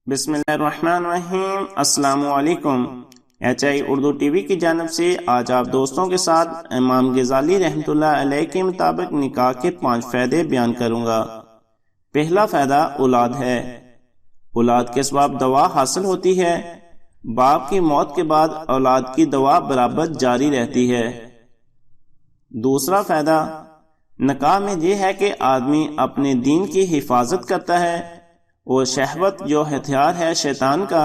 بسم اللہ الرحمن الرحیم۔ السلام علیکم۔ HI اردو ٹی وی کی جانب سے آج آپ دوستوں کے ساتھ امام غزالی رحمۃ اللہ علیہ کے مطابق نکاح کے 5 فائدے بیان کروں گا۔ پہلا فائدہ اولاد ہے۔ اولاد کے سبب دعا حاصل ہوتی ہے۔ باپ کی موت کے بعد اولاد کی دعا برابر جاری رہتی ہے۔ دوسرا فائدہ نکاح میں یہ ہے کہ آدمی اپنے دین کی حفاظت کرتا ہے اور شہوت جو ہتھیار ہے شیطان کا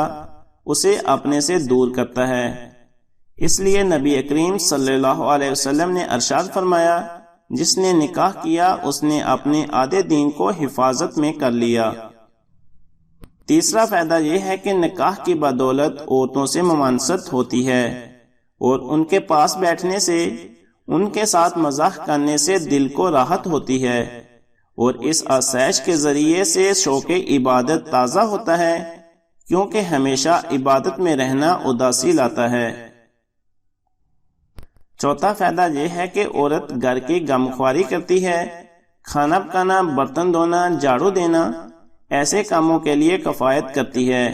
اسے اپنے سے دور کرتا ہے۔ اس لیے نبی کریم صلی اللہ علیہ وسلم نے ارشاد فرمایا، جس نے نکاح کیا اس نے اپنے آدھے دین کو حفاظت میں کر لیا۔ تیسرا فائدہ یہ ہے کہ نکاح کی بدولت عورتوں سے ممانست ہوتی ہے اور ان کے پاس بیٹھنے سے، ان کے ساتھ مزاح کرنے سے دل کو راحت ہوتی ہے، اور اس آسائش کے ذریعے سے شوق عبادت تازہ ہوتا ہے، کیونکہ ہمیشہ عبادت میں رہنا اداسی لاتا ہے۔ چوتھا فائدہ یہ ہے کہ عورت گھر کی غمخواری کرتی ہے۔ کھانا پکانا، برتن دھونا، جھاڑو دینا ایسے کاموں کے لیے کفایت کرتی ہے۔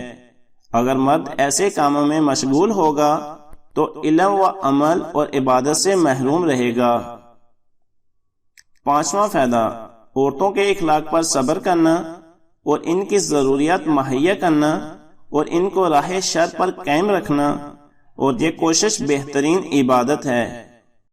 اگر مرد ایسے کاموں میں مشغول ہوگا تو علم و عمل اور عبادت سے محروم رہے گا۔ پانچواں فائدہ عورتوں کے اخلاق پر صبر کرنا اور ان کی ضروریات مہیا کرنا اور ان کو راہ شر پر قائم رکھنا، اور یہ کوشش بہترین عبادت ہے۔